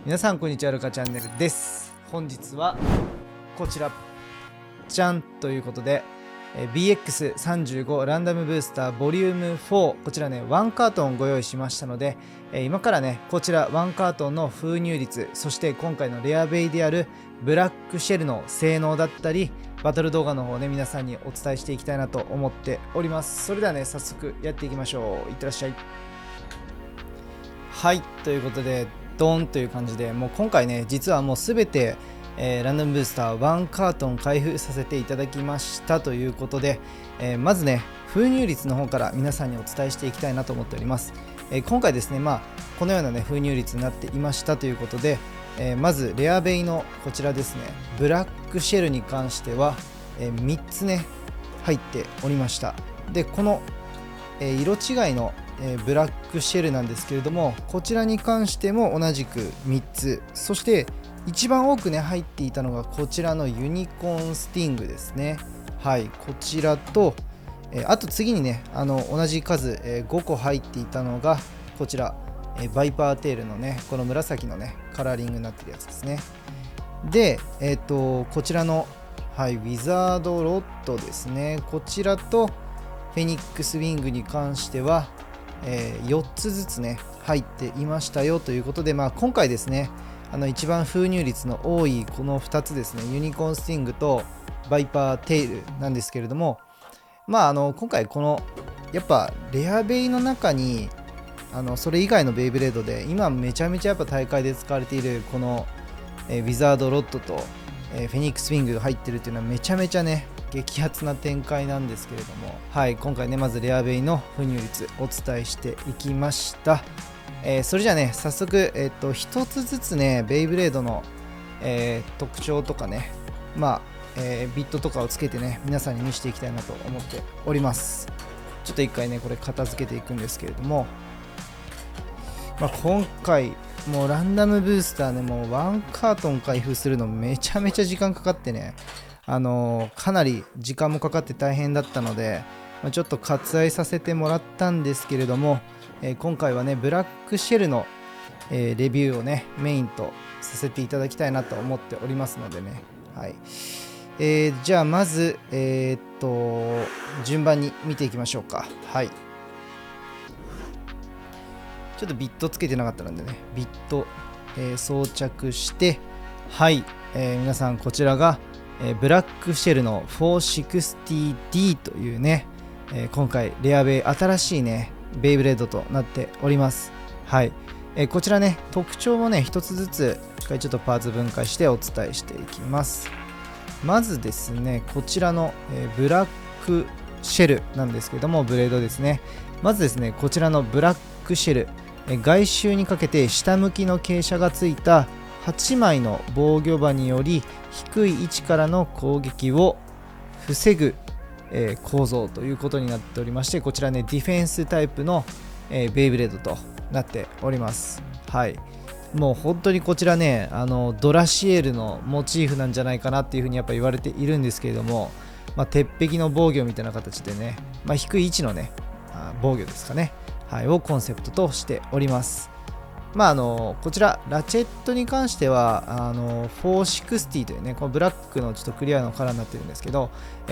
皆さんこんにちは、ルカチャンネルです。本日はこちらじゃんということで、BX35 ランダムブースターボリューム4、こちらね1カートンご用意しましたので、今からねこちら1カートンの封入率、そして今回のレアベイであるブラックシェルの性能だったりバトル動画の方ね皆さんにお伝えしていきたいなと思っております。それではね早速やっていきましょう。いってらっしゃい。はい、ということでドーンという感じで、もう今回ね実はもうすべて、ランダムブースター1カートン開封させていただきましたということで、まずね封入率の方から皆さんにお伝えしていきたいなと思っております。今回ですねこのようなね封入率になっていましたということで、まずレアベイのこちらですねブラックシェルに関しては、3つね入っておりました。でこの、色違いのブラックシェルなんですけれども、こちらに関しても同じく3つ、そして一番多くね入っていたのがこちらのユニコーンスティングですね。はい、こちらと、あと次にね同じ数、5個入っていたのがこちら、バイパーテールのねこの紫のねカラーリングになってるやつですね。で、こちらの、はい、ウィザードロッドですね。こちらとフェニックスウィングに関しては4つずつね入っていましたよということで、今回ですね一番封入率の多いこの2つですね、ユニコーンスティングとバイパーテイルなんですけれども、今回このやっぱレアベイの中にそれ以外のベイブレードで今めちゃめちゃやっぱ大会で使われているこのウィザードロッドとフェニックスウィングが入ってるっていうのはめちゃめちゃね激アツな展開なんですけれども、はい、今回ねまずレアベイの封入率お伝えしていきました。それじゃあね早速、一つずつねベイブレードの、特徴とかねビットとかをつけてね皆さんに見せていきたいなと思っております。ちょっと一回ねこれ片付けていくんですけれども、今回もうランダムブースターねもう1カートン開封するのめちゃめちゃ時間かかってねかなり時間もかかって大変だったので、ちょっと割愛させてもらったんですけれども、今回はねブラックシェルの、レビューをねメインとさせていただきたいなと思っておりますのでね、はい、じゃあまず順番に見ていきましょうか。はい、ちょっとビットつけてなかったのでねビット、装着して、はい、皆さんこちらがブラックシェルの 460D というね、今回レアベイ新しいねベイブレードとなっております。はい、こちらね特徴をね一つずつしっかりちょっとパーツ分解してお伝えしていきます。まずですねこちらの、ブラックシェルなんですけどもブレードですね。まずですねこちらのブラックシェル、外周にかけて下向きの傾斜がついた8枚の防御刃により低い位置からの攻撃を防ぐ、構造ということになっておりまして、こちらねディフェンスタイプの、ベイブレードとなっております。はい、もう本当にこちらねドラシエルのモチーフなんじゃないかなっていうふうにやっぱ言われているんですけれども、鉄壁の防御みたいな形でね、低い位置のね防御ですかね、はい、をコンセプトとしております。こちらラチェットに関しては460というねこのブラックのちょっとクリアのカラーになってるんですけど、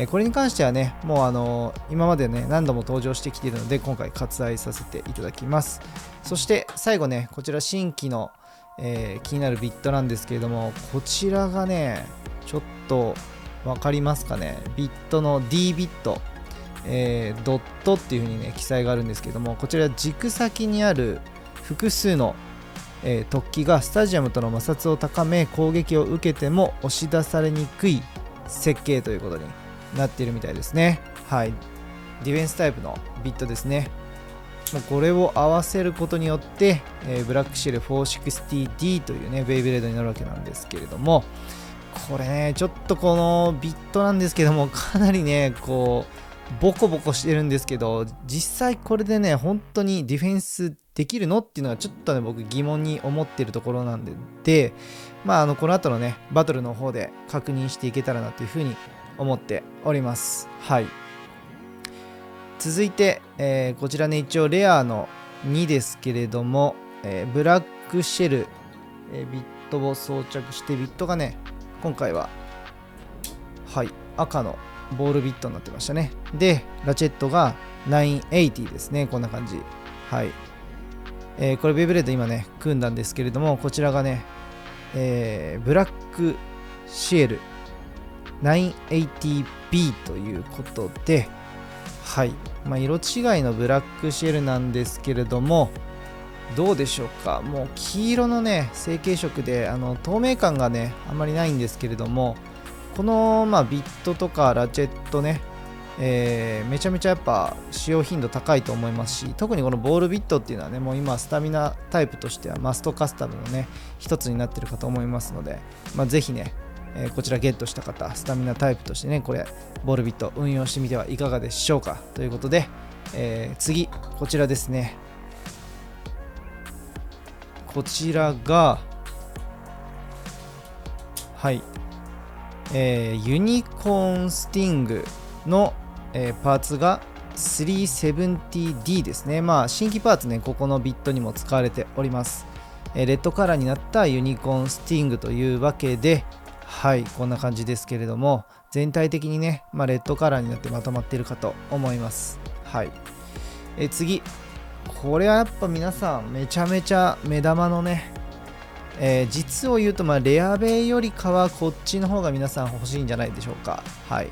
これに関してはねもう今までね何度も登場してきているので今回割愛させていただきます。そして最後ねこちら新規の、気になるビットなんですけれども、こちらがねちょっと分かりますかね、ビットの D ビット、ドットっていう風にね記載があるんですけども、こちら軸先にある複数の突起がスタジアムとの摩擦を高め攻撃を受けても押し出されにくい設計ということになっているみたいですね。はい、ディフェンスタイプのビットですね。これを合わせることによって、ブラックシェル 460D というねベイブレードになるわけなんですけれども、これねちょっとこのビットなんですけどもかなりねこうボコボコしてるんですけど、実際これでね本当にディフェンスできるのっていうのがちょっとね僕疑問に思ってるところなんで、この後のねバトルの方で確認していけたらなというふうに思っております。はい、続いて、こちらね一応レアの2ですけれども、ブラックシェルビットを装着して、ビットがね、今回は、はい、赤のボールビットになってましたね。で、ラチェットが980ですね。こんな感じ。はい。これベイブレード今ね、組んだんですけれども、こちらがね、ブラックシエル 980B ということで、はい。色違いのブラックシエルなんですけれども、どうでしょうか。もう黄色のね、成型色で、透明感がね、あんまりないんですけれども、この、ビットとかラチェットね、めちゃめちゃやっぱ使用頻度高いと思いますし、特にこのボールビットっていうのはね、もう今スタミナタイプとしてはマストカスタムのね、一つになってるかと思いますので、ぜひね、こちらゲットした方、スタミナタイプとしてね、これボールビット運用してみてはいかがでしょうかということで、次こちらですね。こちらがはい、ユニコーンスティングの、パーツが 370D ですね。新規パーツね、ここのビットにも使われております。レッドカラーになったユニコーンスティングというわけで、はい、こんな感じですけれども、全体的にね、レッドカラーになってまとまっているかと思います。はい。次、これはやっぱ皆さんめちゃめちゃ目玉のね、実を言うとレアベイよりかはこっちの方が皆さん欲しいんじゃないでしょうか。はい。ウ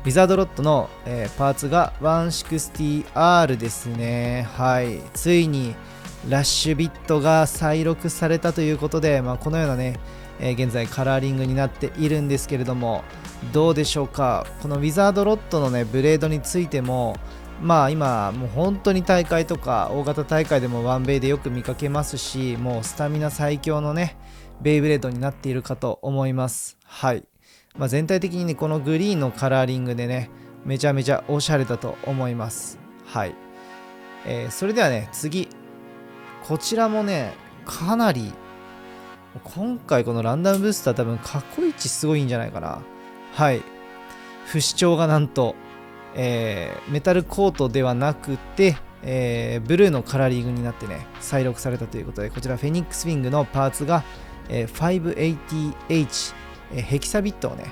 ィザードロットの、パーツが 160R ですね。はい。ついにラッシュビットが再録されたということで、このようなね、現在カラーリングになっているんですけれども、どうでしょうか。このウィザードロットのね、ブレードについても、今もう本当に大会とか大型大会でもワンベイでよく見かけますし、もうスタミナ最強のね、ベイブレードになっているかと思います。はい。全体的にね、このグリーンのカラーリングでね、めちゃめちゃおしゃれだと思います。はい。それではね、次。こちらもね、かなり、今回このランダムブースター多分過去一すごいんじゃないかな。はい。不死鳥がなんと、メタルコートではなくて、ブルーのカラーリングになってね、再録されたということで、こちらフェニックスウィングのパーツが、580H、ヘキサビットをね、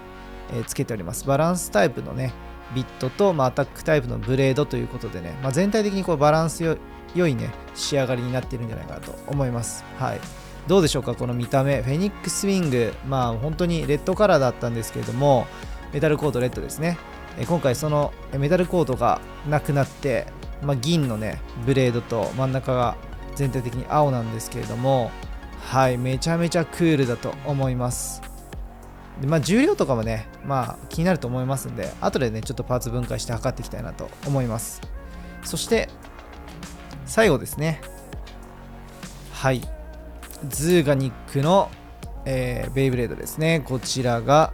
つけております。バランスタイプのね、ビットと、アタックタイプのブレードということでね、全体的にこうバランス良いね、仕上がりになっているんじゃないかなと思います。はい。どうでしょうか、この見た目。フェニックスウィング、本当にレッドカラーだったんですけれども、メタルコートレッドですね。今回そのメタルコートがなくなって、銀のね、ブレードと真ん中が全体的に青なんですけれども、はい、めちゃめちゃクールだと思います。で重量とかもね、気になると思いますんで、後でね、ちょっとパーツ分解して測っていきたいなと思います。そして、最後ですね。はい。ズーガニックの、ベイブレードですね。こちらが、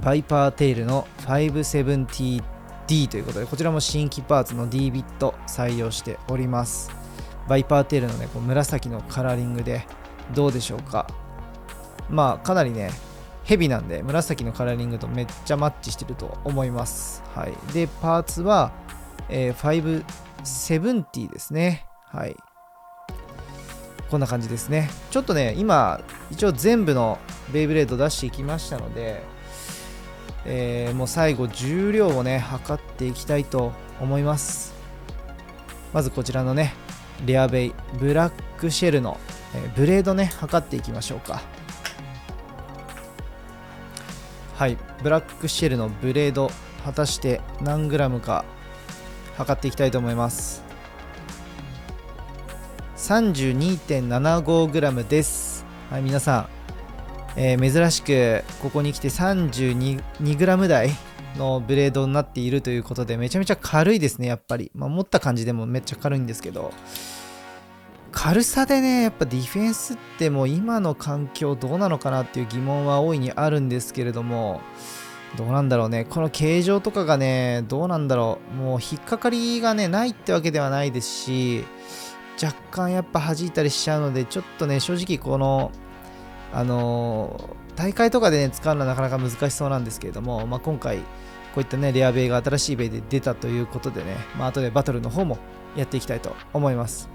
バイパーテイルの 570D ということで、こちらも新規パーツの D ビット採用しております。バイパーテイルのね、こう紫のカラーリングでどうでしょうか。かなりね、ヘビなんで紫のカラーリングとめっちゃマッチしてると思います。はい。で、パーツは、570ですね。はい。こんな感じですね。ちょっとね、今、一応全部のベイブレード出していきましたので、もう最後重量をね、測っていきたいと思います。まずこちらのね、レアベイ、ブラックシェルの、ブレードね、測っていきましょうか。はい、ブラックシェルのブレード、果たして何グラムか測っていきたいと思います。32.75g です。はい、皆さん、珍しくここに来て 32g 台のブレードになっているということで、めちゃめちゃ軽いですね、やっぱり。持った感じでもめっちゃ軽いんですけど、軽さでね、やっぱディフェンスってもう今の環境どうなのかなっていう疑問は大いにあるんですけれども、どうなんだろうね。この形状とかがね、どうなんだろう。もう引っかかりがね、ないってわけではないですし、若干やっぱ弾いたりしちゃうので、ちょっとね、正直この、大会とかでね、使うのはなかなか難しそうなんですけれども、今回、こういったね、レアベイが新しいベイで出たということでね、後でバトルの方もやっていきたいと思います。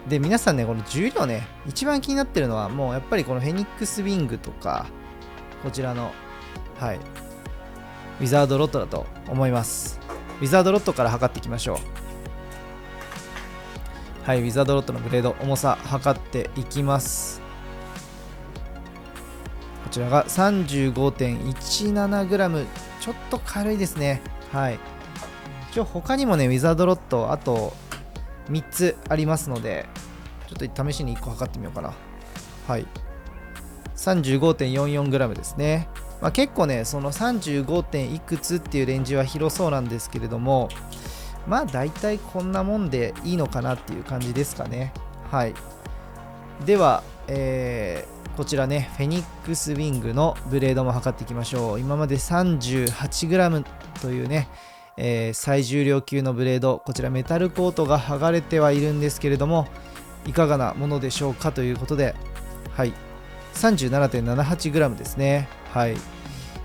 で、皆さんね、この重量ね、一番気になってるのは、もうやっぱりこのフェニックスウィングとか、こちらの、はい、ウィザードロットだと思います。ウィザードロットから測っていきましょう。はい、ウィザードロットのブレード、重さ測っていきます。こちらが 35.17g、 ちょっと軽いですね。はい。一応他にもね、ウィザードロット、あと3つありますので、ちょっと試しに1個測ってみようかな。はい。35.44g ですね。まあ、結構ね、その 35. 点いくつっていうレンジは広そうなんですけれども、まあ大体こんなもんでいいのかなっていう感じですかね。はい。では、こちらね、フェニックスウィングのブレードも測っていきましょう。今まで 38g というね、最重量級のブレード、こちらメタルコートが剥がれてはいるんですけれども、いかがなものでしょうかということで、はい、37.78g ですね。はい。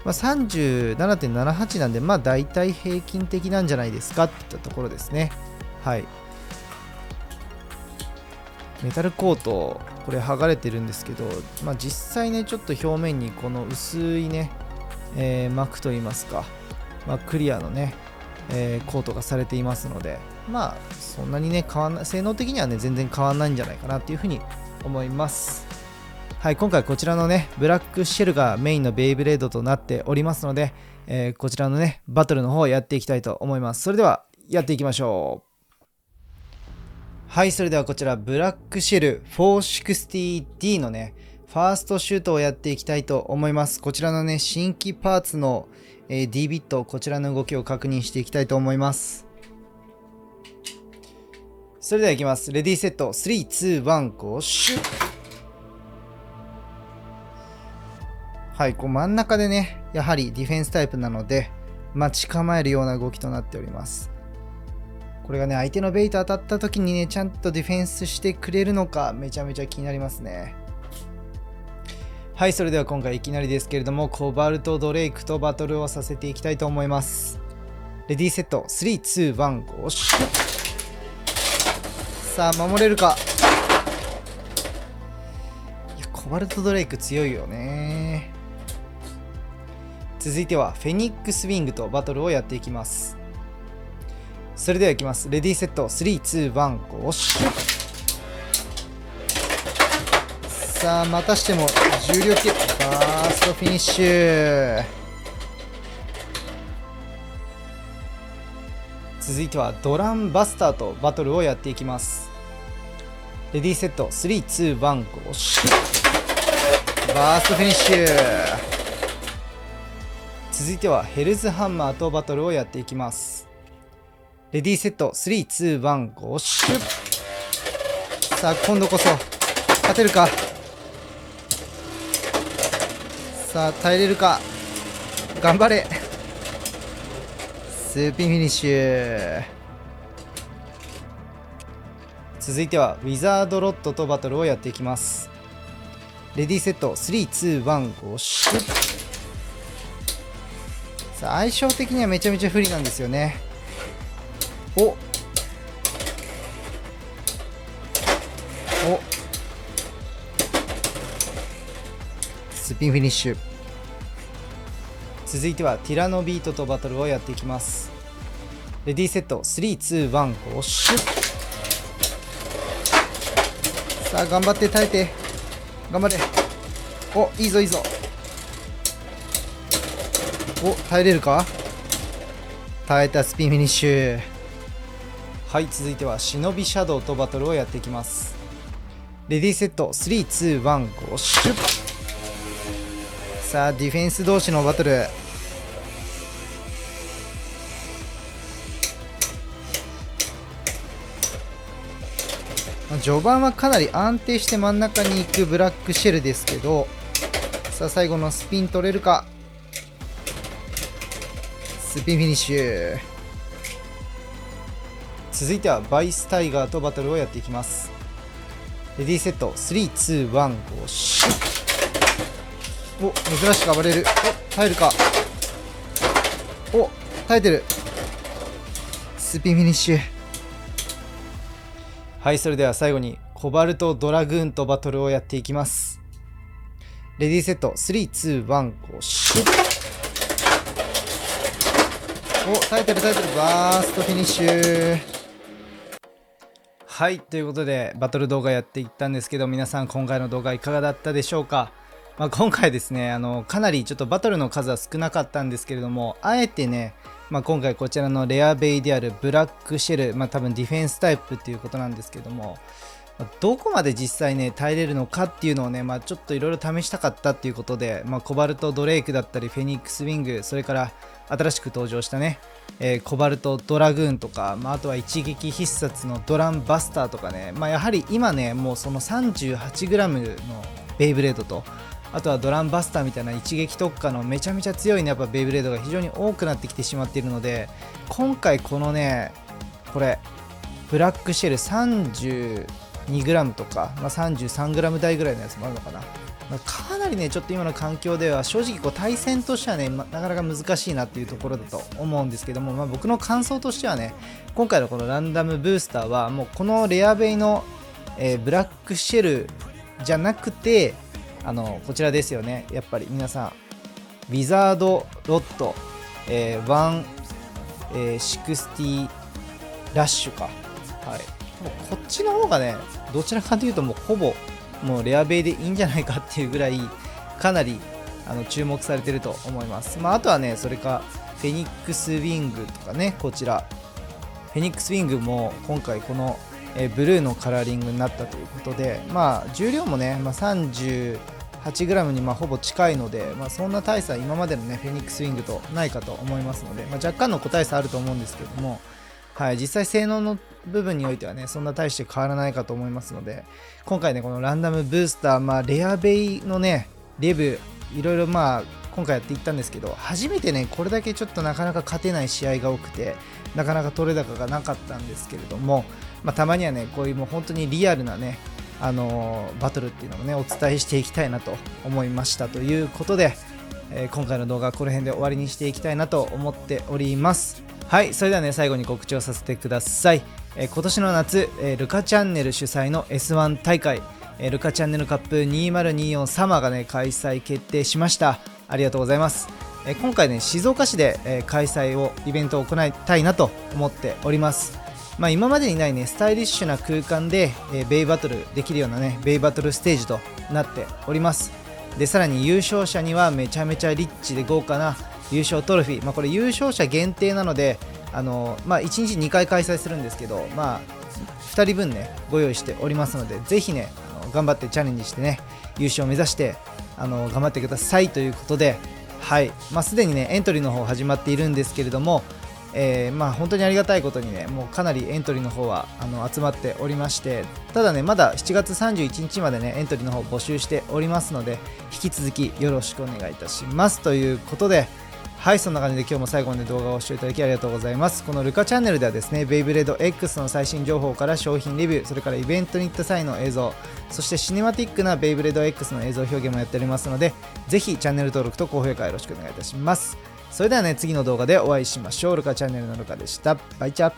まあ、37.78 なんで、まあ大体平均的なんじゃないですかっていったところですね。はい。メタルコート、これ剥がれてるんですけど、まあ、実際ね、ちょっと表面にこの薄いね、膜といいますか、まあ、クリアのね、コートがされていますので、まあそんなにね性能的にはね全然変わらないんじゃないかなっていうふうに思います。はい、今回こちらのねブラックシェルがメインのベイブレードとなっておりますので、こちらのねバトルの方をやっていきたいと思います。それではやっていきましょう。はい、それではこちらブラックシェル 460D のねファーストシュートをやっていきたいと思います。こちらのね新規パーツのD ビット、こちらの動きを確認していきたいと思います。それではいきます。レディーセット、3、2、1、ゴーシュッ。はい、こう真ん中でね、やはりディフェンスタイプなので、待ち構えるような動きとなっております。これがね、相手のベイト当たった時にね、ちゃんとディフェンスしてくれるのか、めちゃめちゃ気になりますね。はい、それでは今回いきなりですけれども、コバルト・ドレイクとバトルをさせていきたいと思います。レディーセット、3、2、1、ゴーシュッ。さあ、守れるか。いや、コバルト・ドレイク強いよね。続いては、フェニックス・ウィングとバトルをやっていきます。それではいきます。レディーセット、3、2、1、ゴーシュッ。さあまたしても重量級ファーストフィニッシュ。続いてはドランバスターとバトルをやっていきます。レディーセット3、2、1、ゴーシュッ。ファーストフィニッシュ。続いてはヘルズハンマーとバトルをやっていきます。レディーセット3、2、1、ゴーシュッ。さあ今度こそ勝てるか。さあ耐えれるか。頑張れ。スーピンフィニッシュ。続いてはウィザードロットとバトルをやっていきます。レディーセット3、2、1、ゴーシュッ。さあ相性的にはめちゃめちゃ不利なんですよね。おスピンフィニッシュ。続いてはティラノビートとバトルをやっていきます。レディーセット3、2、1、ゴーシュッ。さあ頑張って耐えて。頑張れ。お、いいぞいいぞ。お、耐えれるか。耐えた。スピンフィニッシュ。はい、続いては忍びシャドウとバトルをやっていきます。レディーセット3、2、1、ゴーシュッ。さあディフェンス同士のバトル。序盤はかなり安定して真ん中に行くブラックシェルですけど、さあ最後のスピン取れるか。スピンフィニッシュ。続いてはバイスタイガーとバトルをやっていきます。レディーセット3、2、1、ゴーシュッ。お、珍しく暴れる。お、耐えるか。お、耐えてる。スピンフィニッシュ。はい、それでは最後にコバルトドラグーンとバトルをやっていきます。レディーセット、3、2、1、シュッ。タイトル、バーストフィニッシュ。はい、ということで、バトル動画やっていったんですけど、皆さん今回の動画いかがだったでしょうか。今回ですね、かなりちょっとバトルの数は少なかったんですけれども、あえてね、今回こちらのレアベイであるブラックシェル、多分ディフェンスタイプっていうことなんですけども、どこまで実際ね耐えれるのかっていうのをね、ちょっといろいろ試したかったっていうことで、コバルトドレイクだったりフェニックスウィング、それから新しく登場したね、コバルトドラグーンとか、あとは一撃必殺のドランバスターとかね、やはり今ねもうその 38g のベイブレードと、あとはドランバスターみたいな一撃特化のめちゃめちゃ強いねやっぱベイブレードが非常に多くなってきてしまっているので、今回このねこれブラックシェル 32g とか、33g 台ぐらいのやつもあるのかな。かなりねちょっと今の環境では正直対戦としてはね、なかなか難しいなっていうところだと思うんですけども、僕の感想としてはね、今回のこのランダムブースターはもうこのレアベイの、ブラックシェルじゃなくてこちらですよね。やっぱり皆さんウィザードロッド、160ラッシュか、こっちの方がねどちらかというともうほぼもうレアベイでいいんじゃないかっていうぐらいかなり注目されてると思います。あとはねそれかフェニックスウィングとかね、こちらフェニックスウィングも今回このブルーのカラーリングになったということで、重量もね、38g にほぼ近いので、そんな大差今までのねフェニックスウィングとないかと思いますので、若干の個体差あると思うんですけども、実際性能の部分においてはねそんな大して変わらないかと思いますので、今回ねこのランダムブースター、レアベイのねレビューいろいろ今回やっていったんですけど、初めてねこれだけちょっとなかなか勝てない試合が多くて、なかなか取れ高がなかったんですけれども、たまにはねこういうもう本当にリアルなねバトルっていうのもねお伝えしていきたいなと思いましたということで、今回の動画はこの辺で終わりにしていきたいなと思っております。はい、それではね最後に告知をさせてください。今年の夏、ルカチャンネル主催の S1 大会、ルカチャンネルカップ2024サマーがね開催決定しました。ありがとうございます。今回ね静岡市で、開催をイベントを行いたいなと思っております。今までにないねスタイリッシュな空間で、ベイバトルできるようなねベイバトルステージとなっております。でさらに優勝者にはめちゃめちゃリッチで豪華な優勝トロフィー、これ優勝者限定なので1日2回開催するんですけど、2人分ねご用意しておりますので、ぜひね頑張ってチャレンジしてね優勝を目指して頑張ってくださいということで、すでにねエントリーの方始まっているんですけれども、本当にありがたいことにねもうかなりエントリーの方は集まっておりまして、ただねまだ7月31日までねエントリーの方募集しておりますので、引き続きよろしくお願いいたしますということで、そんな感じで今日も最後まで動画を視聴いただきありがとうございます。このルカチャンネルではですねベイブレード X の最新情報から商品レビュー、それからイベントに行った際の映像、そしてシネマティックなベイブレード X の映像表現もやっておりますので、ぜひチャンネル登録と高評価よろしくお願いいたします。それではね次の動画でお会いしましょう。ルカチャンネルのルカでした。バイチャ。